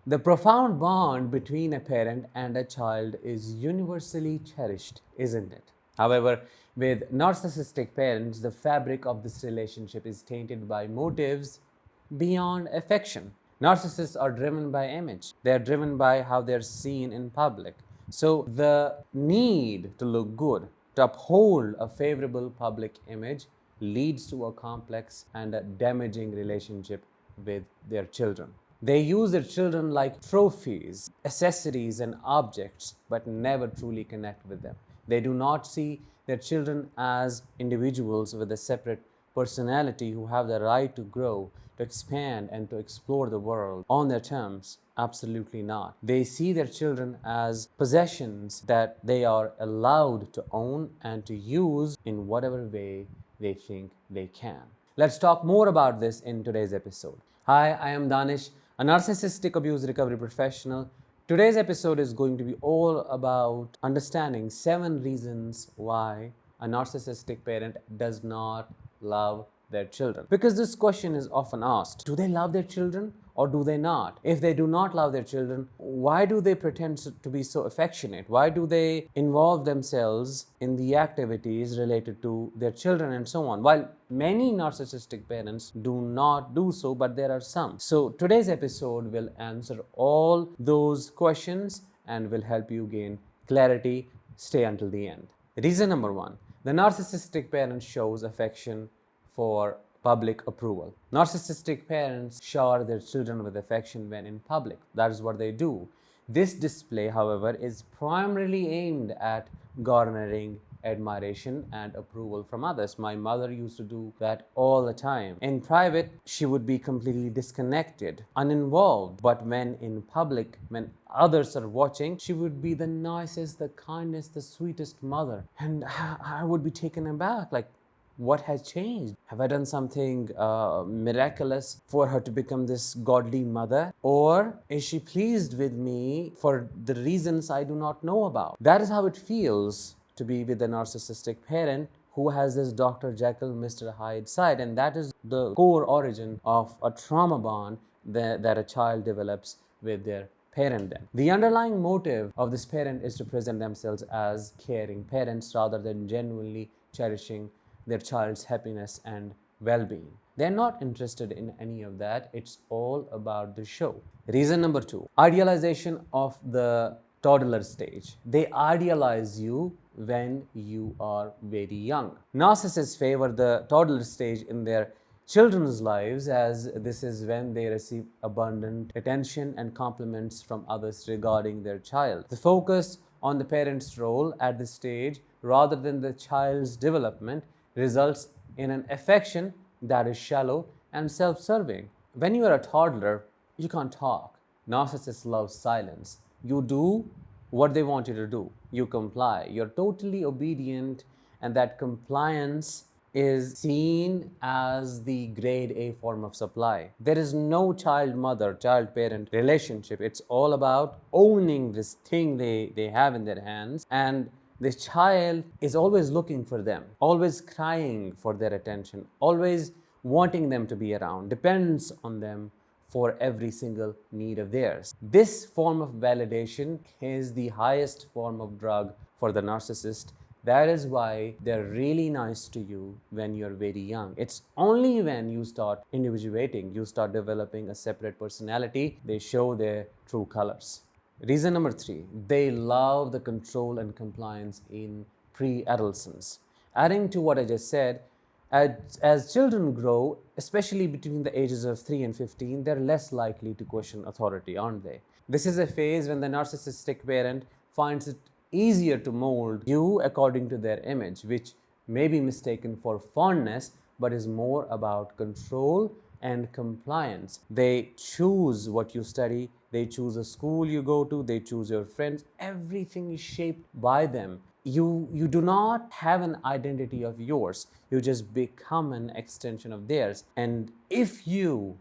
The profound bond between a parent and a child is universally cherished, isn't it? However, with narcissistic parents, the fabric of this relationship is tainted by motives beyond affection. Narcissists are driven by image, they are driven by how they're seen in public. So, the need to look good, to uphold a favorable public image, leads to a complex and a damaging relationship with their children. They use their children like trophies, accessories, and objects, but never truly connect with them. They do not see their children as individuals with a separate personality who have the right to grow, to expand, and to explore the world on their terms. Absolutely not. They see their children as possessions that they are allowed to own and to use in whatever way they think they can. Let's talk more about this in today's episode. Hi, I am Danish, a narcissistic abuse recovery professional. Today's episode is going to be all about understanding 7 reasons why a narcissistic parent does not love their children. Because this question is often asked, do they love their children or do they not? If they do not love their children, why do they pretend to be so affectionate? Why do they involve themselves in the activities related to their children and so on? While many narcissistic parents do not do so, but there are some. So today's episode will answer all those questions and will help you gain clarity. Stay until the end. Reason number 1, the narcissistic parent shows affection for public approval. Narcissistic parents shower their children with affection when in public. That is what they do. This display, however, is primarily aimed at garnering admiration and approval from others. My mother used to do that all the time. In private, she would be completely disconnected, uninvolved. But when in public, when others are watching, she would be the nicest, the kindest, the sweetest mother. And I would be taken aback, like, what has changed? Have I done something miraculous for her to become this godly mother? Or is she pleased with me for the reasons I do not know about? That is how it feels to be with a narcissistic parent who has this Dr. Jekyll, Mr. Hyde side. And that is the core origin of a trauma bond that a child develops with their parent then. The underlying motive of this parent is to present themselves as caring parents rather than genuinely cherishing their child's happiness and well-being. They're not interested in any of that. It's all about the show. Reason number 2, idealization of the toddler stage. They idealize you when you are very young. Narcissists favor the toddler stage in their children's lives, as this is when they receive abundant attention and compliments from others regarding their child. The focus on the parent's role at this stage rather than the child's development results in an affection that is shallow and self-serving. When you are a toddler, you can't talk. Narcissists love silence. You do what they want you to do. You comply. You're totally obedient, and that compliance is seen as the grade A form of supply. There is no child-mother, child-parent relationship. It's all about owning this thing they have in their hands, and this child is always looking for them, always crying for their attention, always wanting them to be around, depends on them for every single need of theirs. This form of validation is the highest form of drug for the narcissist. That is why they're really nice to you when you're very young. It's only when you start individuating, you start developing a separate personality, they show their true colors. Reason number 3, they love the control and compliance in pre-adolescence. Adding to what I just said, as children grow, especially between the ages of 3 and 15, they're less likely to question authority, aren't they? This is a phase when the narcissistic parent finds it easier to mold you according to their image, which may be mistaken for fondness, but is more about control and compliance. They choose what you study, they choose a school you go to, they choose your friends. Everything is shaped by them. You do not have an identity of yours. You just become an extension of theirs. And if you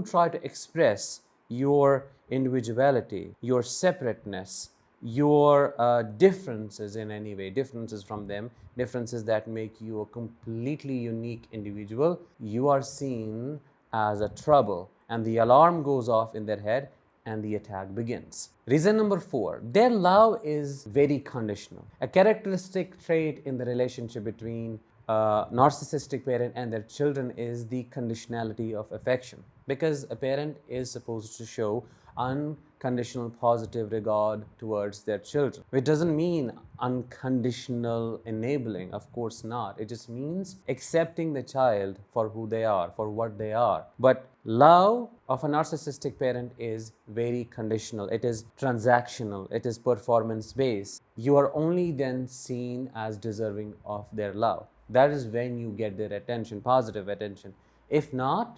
try to express your individuality, your separateness, your differences in any way, differences from them, differences that make you a completely unique individual, you are seen as a trouble, and the alarm goes off in their head, and the attack begins. Reason number 4, their love is very conditional. A characteristic trait in the relationship between a narcissistic parent and their children is the conditionality of affection, because a parent is supposed to show unconditional positive regard towards their children, which doesn't mean unconditional enabling, of course not. It just means accepting the child for who they are, for what they are. But love of a narcissistic parent is very conditional. It is transactional. It is performance based. You are only then seen as deserving of their love. That is when you get their attention, positive attention. If not,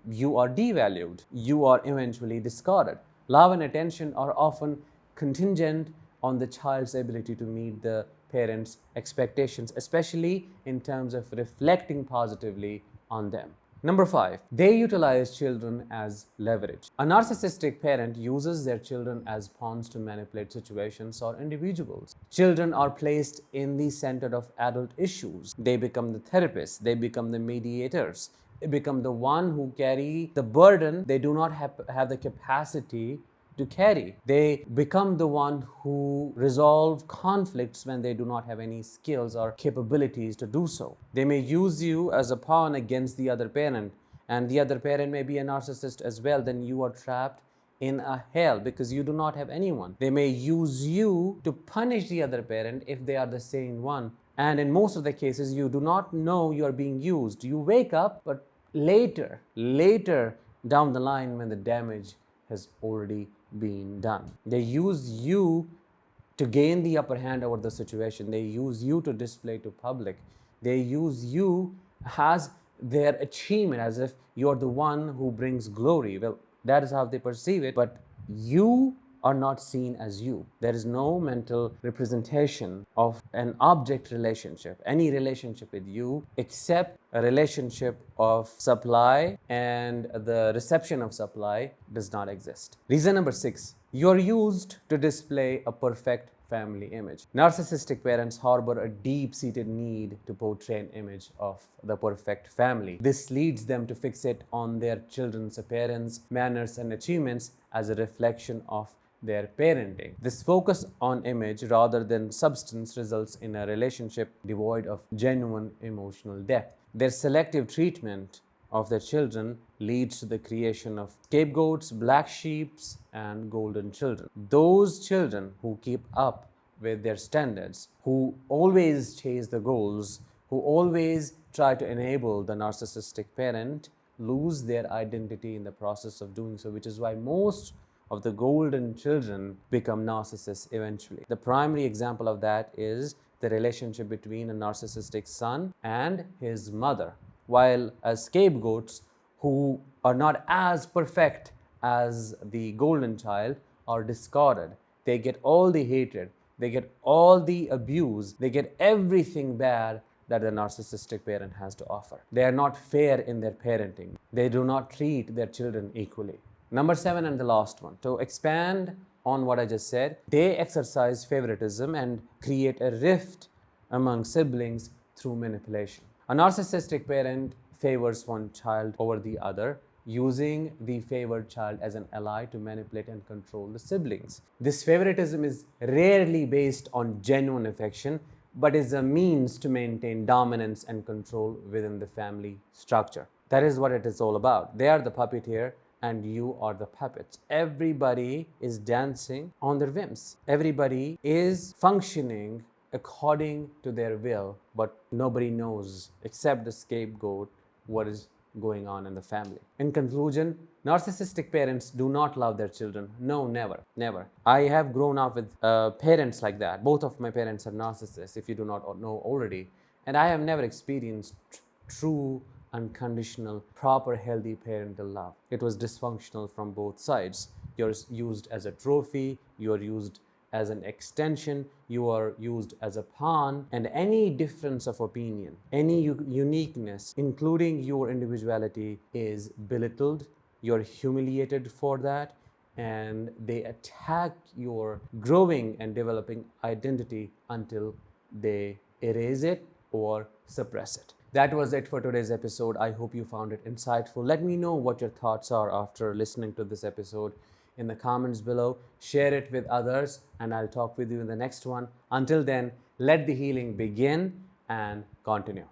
you are devalued. You are eventually discarded. Love and attention are often contingent on the child's ability to meet the parents' expectations, especially in terms of reflecting positively on them. Number 5, they utilize children as leverage. A narcissistic parent uses their children as pawns to manipulate situations or individuals. Children are placed in the center of adult issues. They become the therapists, they become the mediators, they become the one who carry the burden they do not have the capacity to carry. They become the one who resolve conflicts when they do not have any skills or capabilities to do so. They may use you as a pawn against the other parent, and the other parent may be a narcissist as well. Then you are trapped in a hell because you do not have anyone. They may use you to punish the other parent if they are the sane one. And in most of the cases, you do not know you are being used. You wake up, but later down the line when the damage has already been done. They use you to gain the upper hand over the situation. They use you to display to public. They use you as their achievement, as if you're the one who brings glory. Well, that is how they perceive it, but you are not seen as you. There is no mental representation of an object relationship, any relationship with you, except a relationship of supply, and the reception of supply does not exist. Reason number 6, you're used to display a perfect family image. Narcissistic parents harbor a deep-seated need to portray an image of the perfect family. This leads them to fixate on their children's appearance, manners, and achievements as a reflection of their parenting. This focus on image rather than substance results in a relationship devoid of genuine emotional depth. Their selective treatment of their children leads to the creation of scapegoats, black sheep, and golden children. Those children who keep up with their standards, who always chase the goals, who always try to enable the narcissistic parent, lose their identity in the process of doing so, which is why most of the golden children become narcissists eventually. The primary example of that is the relationship between a narcissistic son and his mother, while as scapegoats who are not as perfect as the golden child are discarded. They get all the hatred, they get all the abuse, they get everything bad that the narcissistic parent has to offer. They are not fair in their parenting. They do not treat their children equally. Number 7 and the last one, to expand on what I just said, they exercise favoritism and create a rift among siblings through manipulation. A narcissistic parent favors one child over the other, using the favored child as an ally to manipulate and control the siblings. This favoritism is rarely based on genuine affection, but is a means to maintain dominance and control within the family structure. That is what it is all about. They are the puppeteer and you are the puppets. Everybody is dancing on their whims. Everybody is functioning according to their will, but nobody knows except the scapegoat what is going on in the family. In conclusion, narcissistic parents do not love their children. No, never, never. I have grown up with parents like that. Both of my parents are narcissists, if you do not know already. And I have never experienced true, unconditional, proper, healthy parental love. It was dysfunctional from both sides. You're used as a trophy, you're used as an extension, you are used as a pawn, and any difference of opinion, any uniqueness, including your individuality, is belittled. You're humiliated for that, and they attack your growing and developing identity until they erase it or suppress it. That was it for today's episode. I hope you found it insightful. Let me know what your thoughts are after listening to this episode. in the comments below, share it with others, and I'll talk with you in the next one. Until then, let the healing begin and continue.